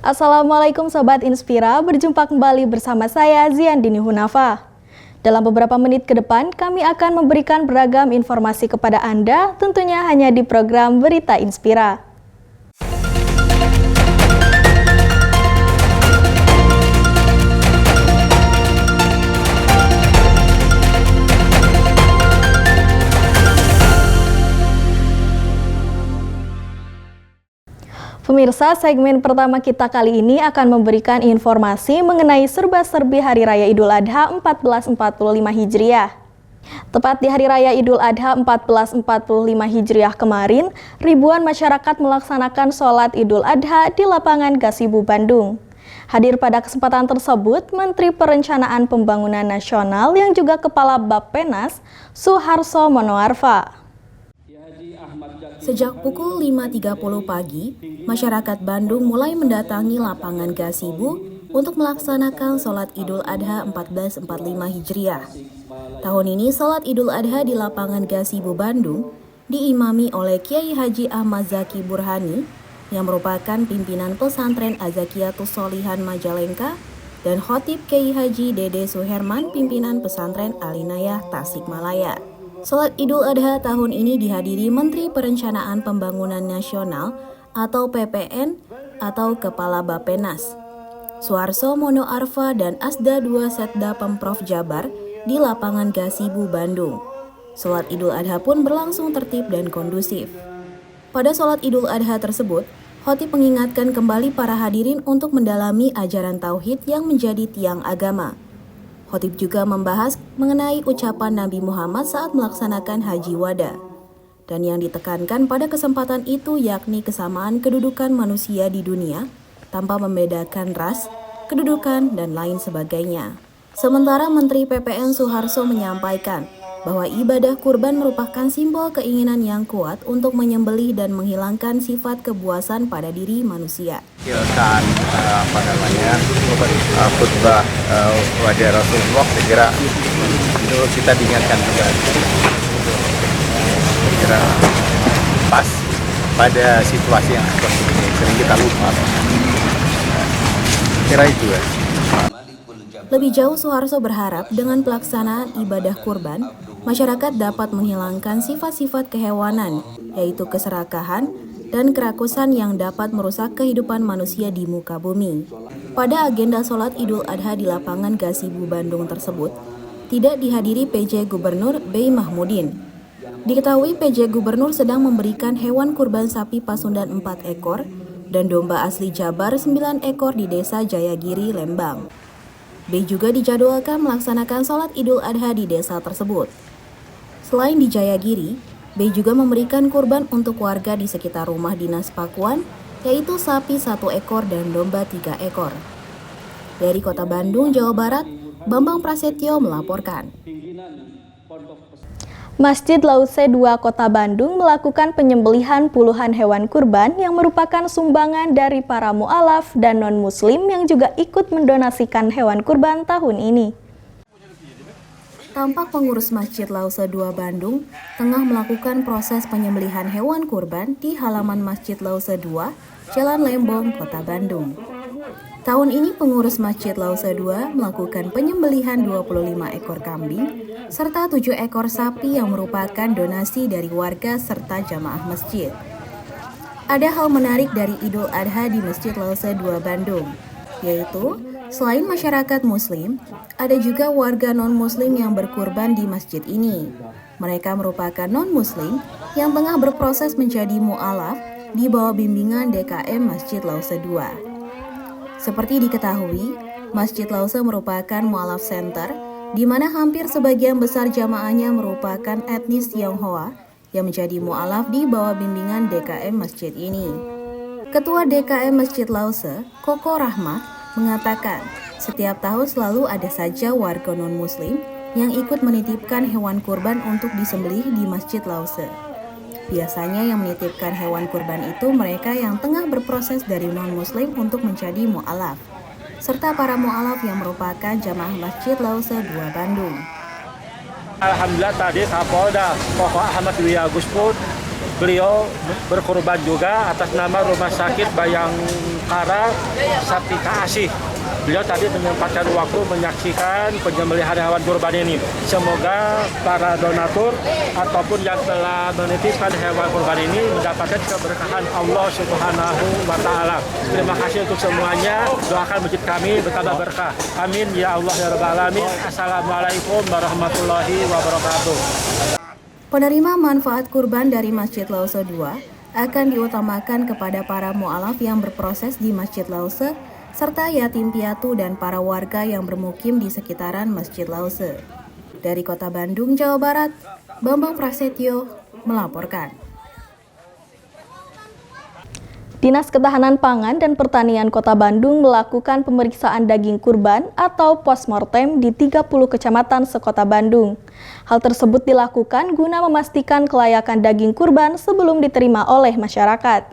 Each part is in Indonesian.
Assalamualaikum Sobat Inspira, berjumpa kembali bersama saya Ziandini Hunafa. Dalam beberapa menit ke depan, kami akan memberikan beragam informasi kepada Anda, tentunya hanya di program Berita Inspira. Pemirsa, segmen pertama kita kali ini akan memberikan informasi mengenai serba-serbi Hari Raya Idul Adha 1445 Hijriah. Tepat di Hari Raya Idul Adha 1445 Hijriah kemarin, ribuan masyarakat melaksanakan sholat Idul Adha di lapangan Gasibu Bandung. Hadir pada kesempatan tersebut, Menteri Perencanaan Pembangunan Nasional yang juga Kepala Bappenas, Suharso Monoarfa. Sejak pukul 5.30 pagi, masyarakat Bandung mulai mendatangi lapangan Gasibu untuk melaksanakan sholat Idul Adha 1445 Hijriah. Tahun ini sholat Idul Adha di lapangan Gasibu Bandung diimami oleh Kiai Haji Ahmad Zaki Burhani yang merupakan pimpinan pesantren Azakiyatus Sholihan Majalengka dan khotib Kiai Haji Dede Suherman pimpinan pesantren Alinayah Tasikmalaya. Sholat Idul Adha tahun ini dihadiri Menteri Perencanaan Pembangunan Nasional atau PPN atau Kepala Bappenas, Suharso Monoarfa dan Asda 2 Setda Pemprov Jabar di lapangan Gasibu Bandung. Sholat Idul Adha pun berlangsung tertib dan kondusif. Pada sholat Idul Adha tersebut, khotib mengingatkan kembali para hadirin untuk mendalami ajaran tauhid yang menjadi tiang agama. Khotib juga membahas mengenai ucapan Nabi Muhammad saat melaksanakan Haji Wada. Dan yang ditekankan pada kesempatan itu yakni kesamaan kedudukan manusia di dunia tanpa membedakan ras, kedudukan, dan lain sebagainya. Sementara Menteri PPN Suharso menyampaikan bahwa ibadah kurban merupakan simbol keinginan yang kuat untuk menyembelih dan menghilangkan sifat kebuasan pada diri manusia. Silakan khutbah wajah Rasulullah, saya kira itu kita diingatkan juga. Saya kira pas pada situasi yang seperti ini sering kita lupa. Kira itu ya. Lebih jauh, Suharso berharap dengan pelaksanaan ibadah kurban, masyarakat dapat menghilangkan sifat-sifat kehewanan, yaitu keserakahan dan kerakusan yang dapat merusak kehidupan manusia di muka bumi. Pada agenda sholat Idul Adha di lapangan Gasibu Bandung tersebut, tidak dihadiri PJ Gubernur B. Mahmudin. Diketahui PJ Gubernur sedang memberikan hewan kurban sapi Pasundan 4 ekor dan domba asli Jabar 9 ekor di Desa Jayagiri, Lembang. B juga dijadwalkan melaksanakan sholat Idul Adha di desa tersebut. Selain di Jayagiri, B juga memberikan kurban untuk warga di sekitar rumah dinas Pakuan, yaitu sapi 1 ekor dan domba 3 ekor. Dari Kota Bandung, Jawa Barat, Bambang Prasetyo melaporkan. Masjid Lause 2 Kota Bandung melakukan penyembelihan puluhan hewan kurban yang merupakan sumbangan dari para mu'alaf dan non-muslim yang juga ikut mendonasikan hewan kurban tahun ini. Tampak pengurus Masjid Lause 2 Bandung tengah melakukan proses penyembelihan hewan kurban di halaman Masjid Lause 2, Jalan Lembong, Kota Bandung. Tahun ini pengurus Masjid Lause 2 melakukan penyembelihan 25 ekor kambing serta 7 ekor sapi yang merupakan donasi dari warga serta jamaah masjid. Ada hal menarik dari Idul Adha di Masjid Lause 2 Bandung, yaitu selain masyarakat muslim, ada juga warga non-muslim yang berkurban di masjid ini. Mereka merupakan non-muslim yang tengah berproses menjadi mu'alaf di bawah bimbingan DKM Masjid Lause 2. Seperti diketahui, Masjid Lause merupakan mu'alaf center, di mana hampir sebagian besar jamaahnya merupakan etnis Tionghoa yang menjadi mu'alaf di bawah bimbingan DKM Masjid ini. Ketua DKM Masjid Lause, Koko Rahmat, mengatakan setiap tahun selalu ada saja warga non-muslim yang ikut menitipkan hewan kurban untuk disembelih di Masjid Lause. Biasanya yang menitipkan hewan kurban itu mereka yang tengah berproses dari non-muslim untuk menjadi mu'alaf, serta para mu'alaf yang merupakan jamaah Masjid Lause 2 Bandung. Alhamdulillah tadi Kapolda Bapak Ahmad Dwi Agus pun beliau berkorban juga atas nama Rumah Sakit Bayangkara Saptika Asih. Beliau tadi menyempatkan waktu menyaksikan penyembelihan hewan kurban ini. Semoga para donatur ataupun yang telah menitipkan hewan kurban ini mendapatkan keberkahan Allah Subhanahu wa Ta'ala. Terima kasih untuk semuanya. Doakan masjid kami bertambah berkah. Amin ya Allah ya Rabbal alamin. Assalamualaikum warahmatullahi wabarakatuh. Penerima manfaat kurban dari Masjid Lause II akan diutamakan kepada para mu'alaf yang berproses di Masjid Lause, serta yatim piatu dan para warga yang bermukim di sekitaran Masjid Lause. Dari Kota Bandung, Jawa Barat, Bambang Prasetyo melaporkan. Dinas Ketahanan Pangan dan Pertanian Kota Bandung melakukan pemeriksaan daging kurban atau postmortem di 30 kecamatan sekota Bandung. Hal tersebut dilakukan guna memastikan kelayakan daging kurban sebelum diterima oleh masyarakat.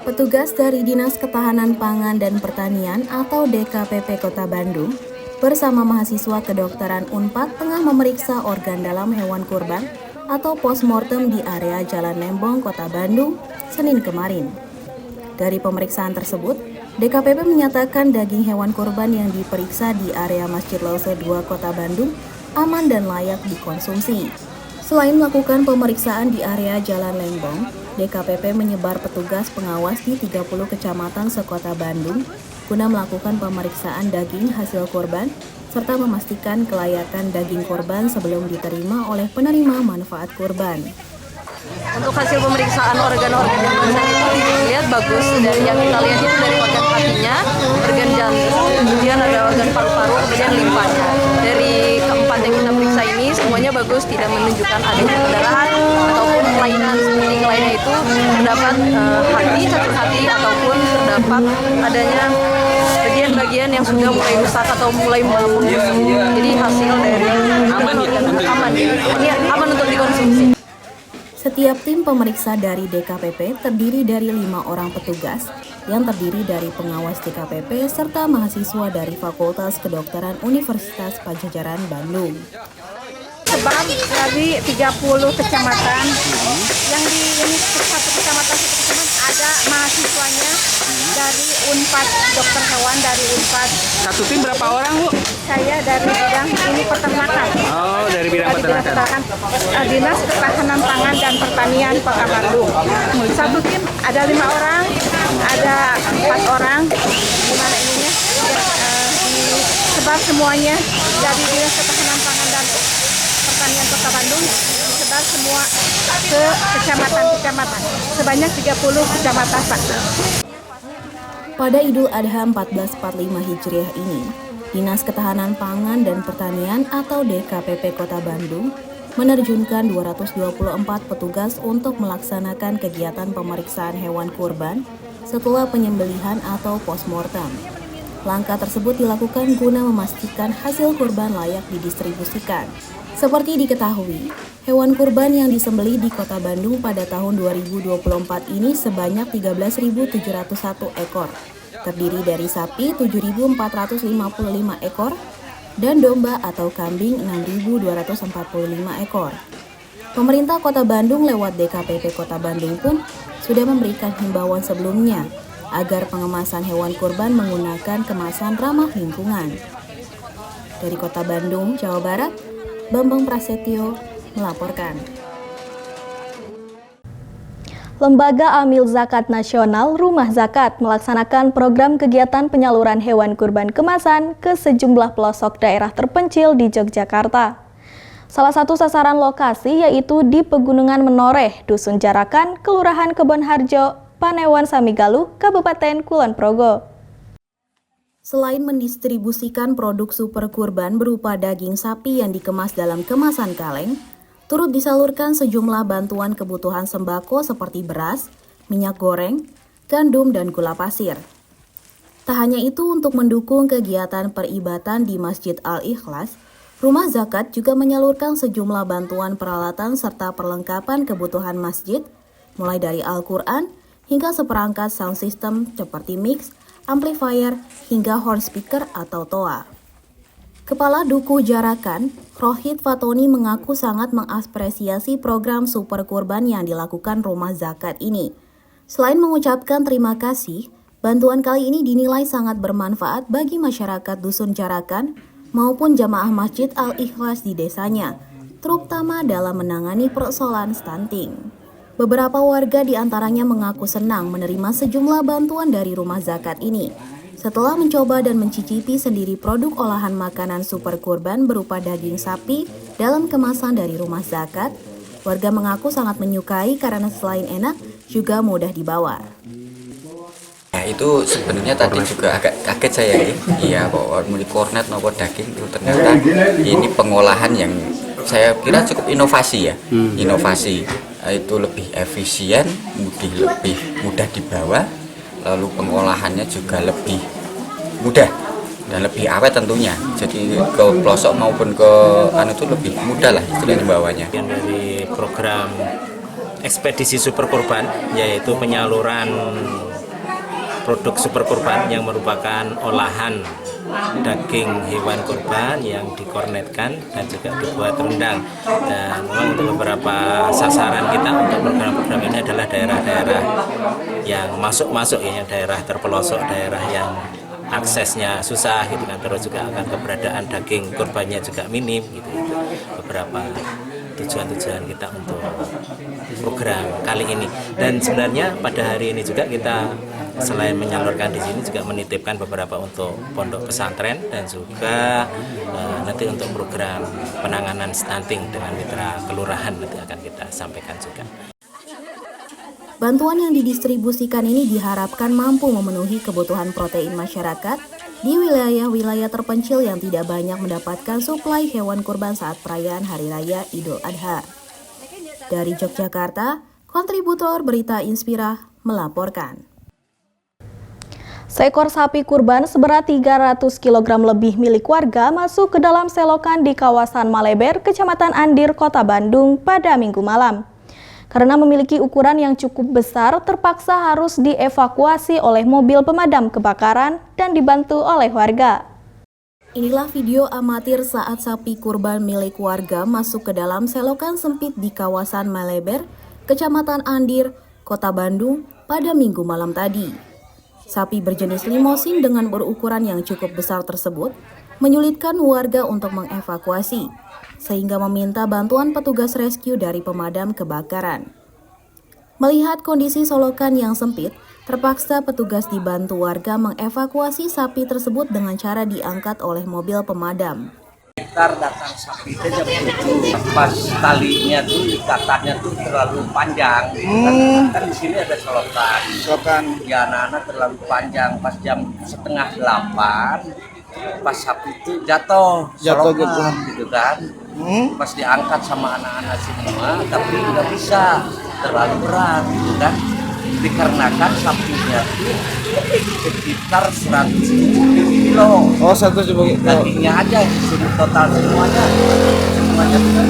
Petugas dari Dinas Ketahanan Pangan dan Pertanian atau DKPP Kota Bandung bersama mahasiswa kedokteran UNPAD tengah memeriksa organ dalam hewan kurban atau postmortem di area Jalan Lembong, Kota Bandung, Senin kemarin. Dari pemeriksaan tersebut, DKPP menyatakan daging hewan kurban yang diperiksa di area Masjid Lause II Kota Bandung aman dan layak dikonsumsi. Selain melakukan pemeriksaan di area Jalan Lembong, DKPP menyebar petugas pengawas di 30 kecamatan sekota Bandung guna melakukan pemeriksaan daging hasil kurban serta memastikan kelayakan daging kurban sebelum diterima oleh penerima manfaat kurban. Untuk hasil pemeriksaan organ-organ yang barusan itu dilihat bagus. Dari yang kita lihat itu dari organ hatinya, organ jantung, kemudian ada organ paru-paru, kemudian limpanya. Dari keempat yang kita periksa ini semuanya bagus, tidak menunjukkan adanya pendarahan ataupun kelainan. Seperti kelainan itu terdapat hati, catur hati, ataupun terdapat adanya bagian-bagian yang sudah mulai rusak atau mulai membusuk. Jadi hasil dari aman untuk dikonsumsi. Setiap tim pemeriksa dari DKPP terdiri dari 5 orang petugas yang terdiri dari pengawas DKPP serta mahasiswa dari Fakultas Kedokteran Universitas Padjadjaran Bandung. Sebab dari 30 kecamatan yang di ini satu kecamatan ada mahasiswanya dari UNPAD, dokter hewan dari UNPAD. Satu tim berapa orang, Bu? Saya dari bidang ini peternakan. Oh, dari bidang peternakan. Dinas Ketahanan Pangan dan Pertanian Kota Bandung. Satu tim ada 5 orang, ada 4 orang. Gimana ininya? Sebab semuanya dari Dinas Ketahanan Pangan dan Pertanian Kota Bandung disebar semua ke kecamatan-kecamatan. Sebanyak 30 kecamatan, Pak. Pada Idul Adha 1445 Hijriah ini, Dinas Ketahanan Pangan dan Pertanian atau DKPP Kota Bandung menerjunkan 224 petugas untuk melaksanakan kegiatan pemeriksaan hewan kurban setelah penyembelihan atau postmortem. Langkah tersebut dilakukan guna memastikan hasil kurban layak didistribusikan. Seperti diketahui, hewan kurban yang disembelih di Kota Bandung pada tahun 2024 ini sebanyak 13.701 ekor, terdiri dari sapi 7.455 ekor, dan domba atau kambing 6.245 ekor. Pemerintah Kota Bandung lewat DKPP Kota Bandung pun sudah memberikan himbauan sebelumnya agar pengemasan hewan kurban menggunakan kemasan ramah lingkungan. Dari Kota Bandung, Jawa Barat, Bambang Prasetyo melaporkan. Lembaga Amil Zakat Nasional Rumah Zakat melaksanakan program kegiatan penyaluran hewan kurban kemasan ke sejumlah pelosok daerah terpencil di Yogyakarta. Salah satu sasaran lokasi yaitu di Pegunungan Menoreh, Dusun Jarakan, Kelurahan Kebonharjo, Panewan Samigaluh, Kabupaten Kulon Progo. Selain mendistribusikan produk super kurban berupa daging sapi yang dikemas dalam kemasan kaleng, turut disalurkan sejumlah bantuan kebutuhan sembako seperti beras, minyak goreng, gandum, dan gula pasir. Tak hanya itu, untuk mendukung kegiatan peribadatan di Masjid Al-Ikhlas, Rumah Zakat juga menyalurkan sejumlah bantuan peralatan serta perlengkapan kebutuhan masjid, mulai dari Al-Quran hingga seperangkat sound system seperti mix, amplifier, hingga horn speaker atau toa. Kepala Dukuh Jarakan, Rohit Fatoni mengaku sangat mengapresiasi program Super Kurban yang dilakukan Rumah Zakat ini. Selain mengucapkan terima kasih, bantuan kali ini dinilai sangat bermanfaat bagi masyarakat Dusun Jarakan maupun jamaah Masjid Al-Ikhlas di desanya, terutama dalam menangani persoalan stunting. Beberapa warga diantaranya mengaku senang menerima sejumlah bantuan dari Rumah Zakat ini. Setelah mencoba dan mencicipi sendiri produk olahan makanan Super Kurban berupa daging sapi dalam kemasan dari Rumah Zakat, warga mengaku sangat menyukai karena selain enak, juga mudah dibawa. Ya itu sebenarnya tadi juga agak kaget saya ya. Iya, bahwa mulai kornet maupun daging itu ternyata ini pengolahan yang saya kira cukup inovasi ya. Inovasi itu lebih efisien, lebih mudah dibawa, lalu pengolahannya juga lebih mudah dan lebih awet tentunya. Jadi ke pelosok maupun ke itu lebih mudah lah istilahnya bawanya. Dari program ekspedisi Super Kurban, yaitu penyaluran produk Super Kurban yang merupakan olahan daging hewan kurban yang dikornetkan dan juga dibuat rendang. Dan memang untuk beberapa sasaran kita untuk program-program ini adalah daerah-daerah yang masuk-masuk ya, daerah terpelosok, daerah yang aksesnya susah gitu kan, terus juga akan keberadaan daging kurbannya juga minim gitu. Beberapa tujuan-tujuan kita untuk program kali ini. Dan sebenarnya pada hari ini juga kita selain menyalurkan di sini juga menitipkan beberapa untuk pondok pesantren dan juga nanti untuk program penanganan stunting dengan mitra kelurahan nanti akan kita sampaikan juga. Bantuan yang didistribusikan ini diharapkan mampu memenuhi kebutuhan protein masyarakat di wilayah-wilayah terpencil yang tidak banyak mendapatkan suplai hewan kurban saat perayaan Hari Raya Idul Adha. Dari Yogyakarta, kontributor Berita Inspira melaporkan. Seekor sapi kurban seberat 300 kg lebih milik warga masuk ke dalam selokan di kawasan Maleber, Kecamatan Andir, Kota Bandung pada Minggu malam. Karena memiliki ukuran yang cukup besar, terpaksa harus dievakuasi oleh mobil pemadam kebakaran dan dibantu oleh warga. Inilah video amatir saat sapi kurban milik warga masuk ke dalam selokan sempit di kawasan Maleber, Kecamatan Andir, Kota Bandung pada Minggu malam tadi. Sapi berjenis limosin dengan berukuran yang cukup besar tersebut menyulitkan warga untuk mengevakuasi, sehingga meminta bantuan petugas rescue dari pemadam kebakaran. Melihat kondisi solokan yang sempit, terpaksa petugas dibantu warga mengevakuasi sapi tersebut dengan cara diangkat oleh mobil pemadam. Datang sapi itu jam 7, pas talinya tuh ikatannya tuh terlalu panjang. Kan di sini ada solokan. Ya anak-anak terlalu panjang. Pas jam 7:30, pas sapi itu jatuh gitu kan. Pas diangkat sama anak-anak semua, tapi nggak bisa, terlalu berat gitu kan. Dikarenakan sapinya itu sekitar 170 kilo. Oh, 170 kilo. Dagingnya aja total semuanya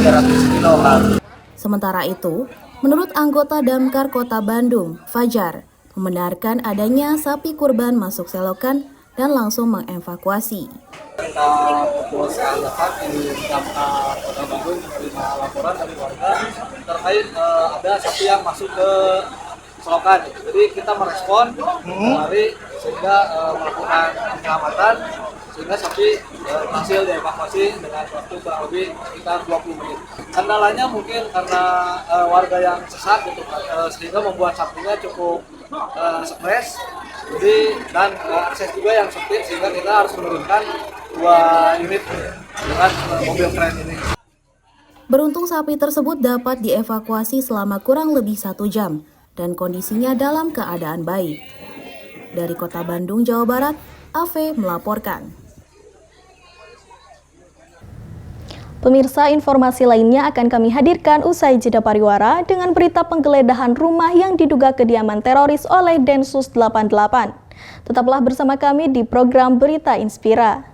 300 kilo kan. Sementara itu, menurut anggota Damkar Kota Bandung, Fajar, membenarkan adanya sapi kurban masuk selokan dan langsung mengevakuasi. Kita pukul seangkatan di Damkar Kota Bandung menerima laporan dari warga terkait ada sapi yang masuk ke selokan. Jadi kita merespon kembali sehingga melakukan penyelamatan sehingga sapi berhasil dievakuasi dengan waktu kurang lebih sekitar 20 menit. Kendalanya mungkin karena warga yang sesak gitu, sehingga membuat sapinya cukup stres. Jadi dan akses juga yang sempit sehingga kita harus menurunkan 2 unit dengan mobil kren ini. Beruntung sapi tersebut dapat dievakuasi selama kurang lebih 1 jam dan kondisinya dalam keadaan baik. Dari Kota Bandung, Jawa Barat, AV melaporkan. Pemirsa, informasi lainnya akan kami hadirkan usai jeda pariwara dengan berita penggeledahan rumah yang diduga kediaman teroris oleh Densus 88. Tetaplah bersama kami di program Berita Inspira.